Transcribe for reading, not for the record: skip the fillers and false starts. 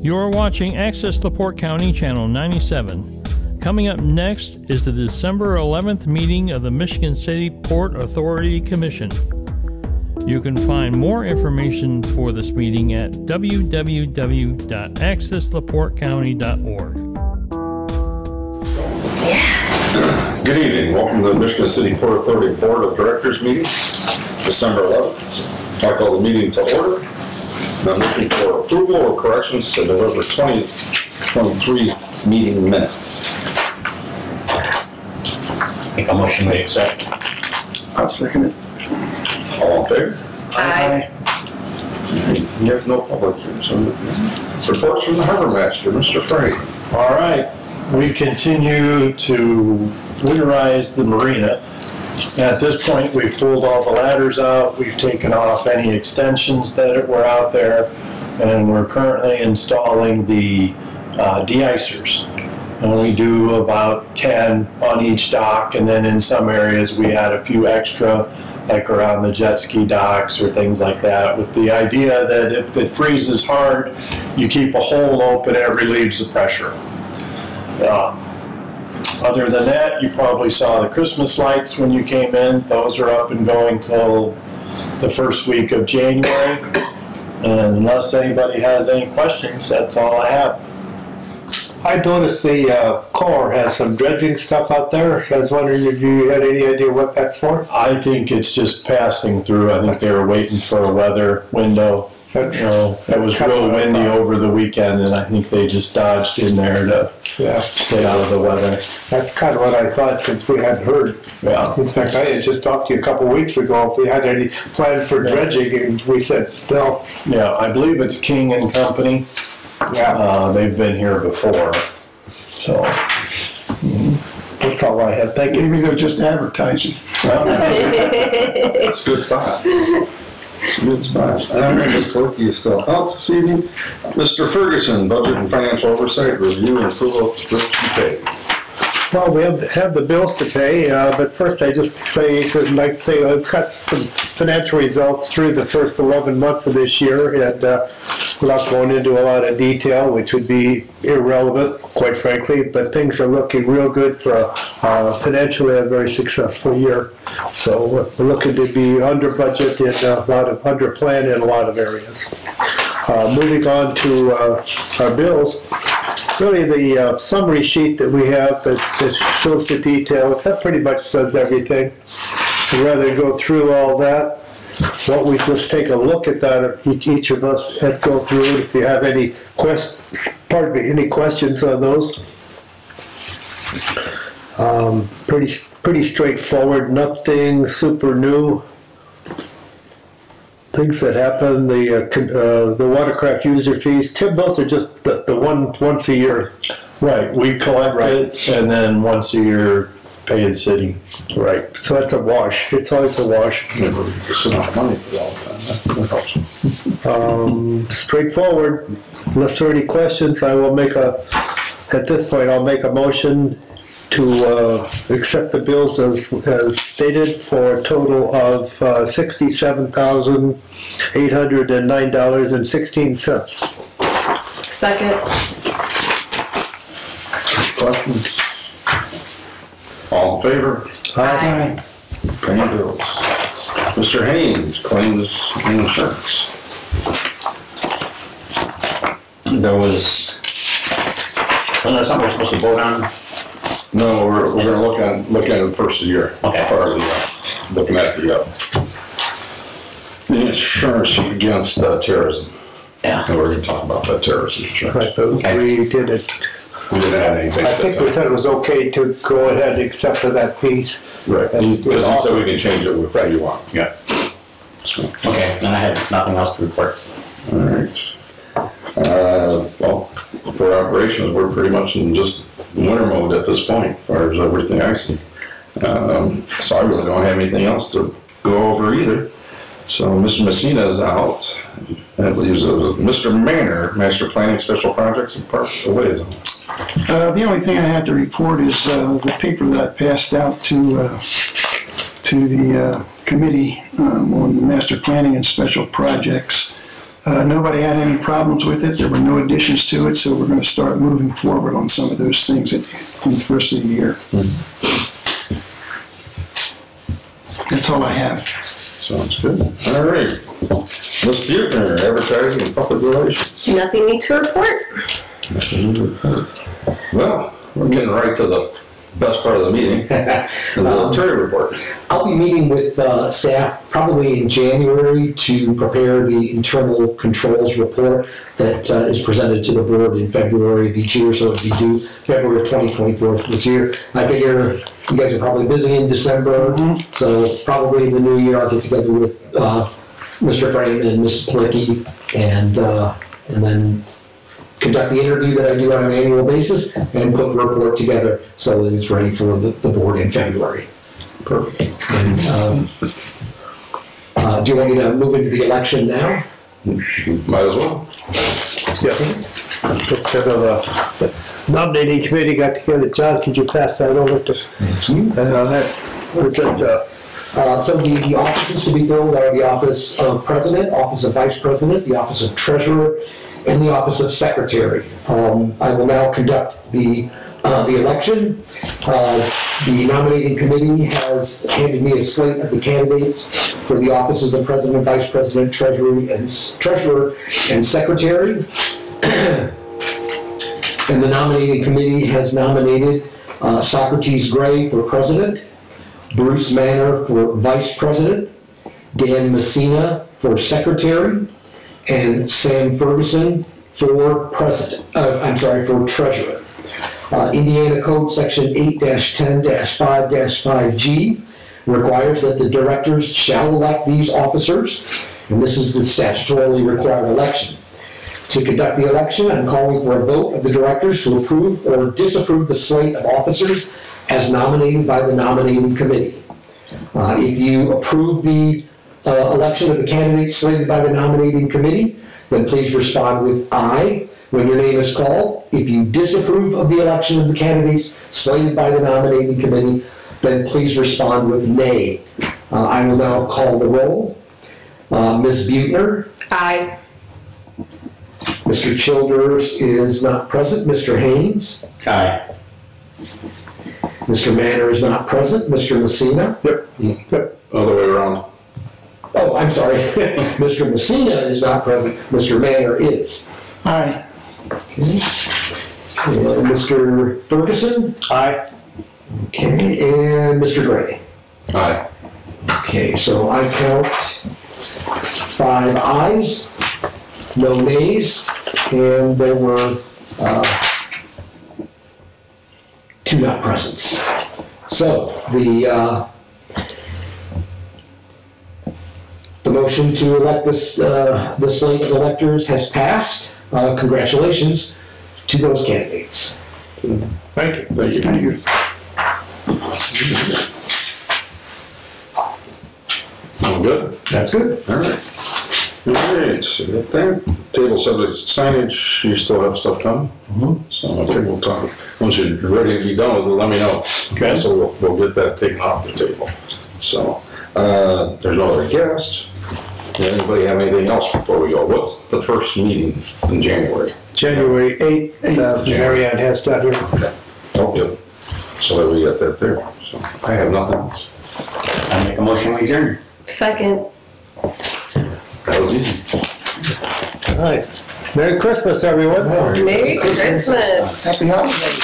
You're watching Access LaPorte County Channel 97. Coming up next is the December 11th meeting of the Michigan City Port Authority Commission. You can find more information for this meeting at www.accessleportecounty.org. Good evening. Welcome to the Michigan City Port Authority Board of Directors meeting, December 11th. I call the meeting to order. I'm looking for approval or corrections to November 2023 meeting minutes. Make a motion to accept. I'll second it. All in favor? Aye. You have no public hearings. Reports from the harbor master, Mr. Frey. All right, we continue to winterize the marina. At this point, we've pulled all the ladders out, we've taken off any extensions that were out there, and we're currently installing the de-icers. And we do about 10 on each dock, and then in some areas we add a few extra, like around the jet ski docks or things like that, with the idea that if it freezes hard, you keep a hole open and it relieves the pressure. Other than that, you probably saw the Christmas lights when you came in. Those are up and going till the first week of January. And unless anybody has any questions, that's all I have. I noticed the Corps has some dredging stuff out there. I was wondering if you had any idea what that's for? I think it's just passing through. I think they were waiting for a weather window. It was real windy over the weekend, and I think they just dodged in there to stay out of the weather. That's kind of what I thought, since we hadn't heard. Yeah. In fact, I had just talked to you a couple of weeks ago if we had any plans for dredging, and we said no. Yeah, I believe it's King and Company. Yeah. They've been here before. So that's all I had. Thank you. Maybe they're just advertising. That's a good spot. Good spot. I don't know, Ms. Clerk, you still out this evening. Mr. Ferguson, Budget and Financial Oversight, Review and Approval of Bills to Pay. Well, we have the bills to pay, but first I just would like to say I've got some financial results through the first 11 months of this year, and without going into a lot of detail, which would be irrelevant, quite frankly, but things are looking real good for financially a very successful year. So we're looking to be under budget and under plan in a lot of areas. Moving on to our bills. Really, the summary sheet that we have that shows the details, that pretty much says everything. I'd rather go through all that. Why don't we just take a look at that, each of us, and go through it. If you have any any questions on those. Pretty straightforward, nothing super new. Things that happen, the watercraft user fees. Tim, those are just the once a year. right, we collect it, and then once a year pay the city. Right. So that's a wash. It's always a wash. There's enough money for all that helps. Straightforward. Unless there are any questions, at this point, I'll make a motion to accept the bills as stated for a total of $67,809.16. Second. Questions? All in favor? Aye. Paying bills. Mr. Haynes, Claims and Insurance. Wasn't there something we're supposed to vote on? No, we're going to look at it first of the year. Okay. As far as looking at the insurance against terrorism. Yeah. And we're going to talk about that terrorism insurance. Right, but we did it. We didn't have anything. I think we said it was okay to go ahead and accept for that piece. Right, because he said we can change it if you want. Yeah. So, Okay, then I have nothing else to report. all right. Well, for operations, we're pretty much in just winter mode at this point, as far as everything I see. So I really don't have anything else to go over either. So Mr. Messina is out. That leaves Mr. Manor, Master Planning Special Projects and Park Liaison. The only thing I had to report is the paper that I passed out to the committee on the master planning and special projects. Nobody had any problems with it. There were no additions to it, so we're going to start moving forward on some of those things in the first of the year. That's all I have. Sounds good. All right. Ms. Buechner, advertising and public relations. Nothing new to report. Well, we're getting right to the best part of the meeting, the attorney report. I'll be meeting with staff probably in January to prepare the internal controls report that is presented to the board in February of each year, so it'll be due February of 2024 this year. I figure you guys are probably busy in December, so probably in the new year I'll get together with Mr. Frame and Mrs. Plicky and then conduct the interview that I do on an annual basis and put the report together so that it's ready for the board in February. Perfect. And, do you want me to move into the election now? Might as well. Yes. Let's have the nominating committee got together. John, could you pass that over to? What's that? So the offices to be filled are the office of president, office of vice president, the office of treasurer, and the office of secretary. I will now conduct the election. The nominating committee has handed me a slate of the candidates for the offices of president, vice president, treasurer, and secretary. And the nominating committee has nominated Socrates Gray for president, Bruce Manor for vice president, Dan Messina for secretary, and Sam Ferguson for for treasurer. Indiana Code Section 8-10-5-5G requires that the directors shall elect these officers, and this is the statutorily required election. To conduct the election, I'm calling for a vote of the directors to approve or disapprove the slate of officers as nominated by the nominating committee. If you approve the election of the candidates slated by the nominating committee, then please respond with aye when your name is called. If you disapprove of the election of the candidates slated by the nominating committee, then please respond with nay. I will now call the roll. Ms. Buechner? Aye. Mr. Childers is not present. Mr. Haynes? Aye. Mr. Manor is not present. Mr. Messina? Yep. Other way around. Oh, I'm sorry. Mr. Messina is not present. Mr. Manor is. Aye. Okay. And Mr. Ferguson? Aye. Okay. And Mr. Gray? Aye. Okay, so I count 5 ayes, no nays, and there were 2 not presents. So the motion to elect the slate of electors has passed. Congratulations to those candidates. Thank you. Thank you. Thank you. All good? That's good. All right. All right, so that there. Table subject signage, you still have stuff coming? So, okay, we'll talk. Once you're ready to be done with it, let me know. Okay. So we'll get that taken off the table. So, there's no other guests. Does anybody have anything else before we go? What's the first meeting in January? January 8th, Mary Ann has that here. Oh, good. So that we got that there. So I have nothing else. I make a motion to adjourn. Second. That was easy. All right. Merry Christmas, everyone. Merry Christmas. Happy holidays.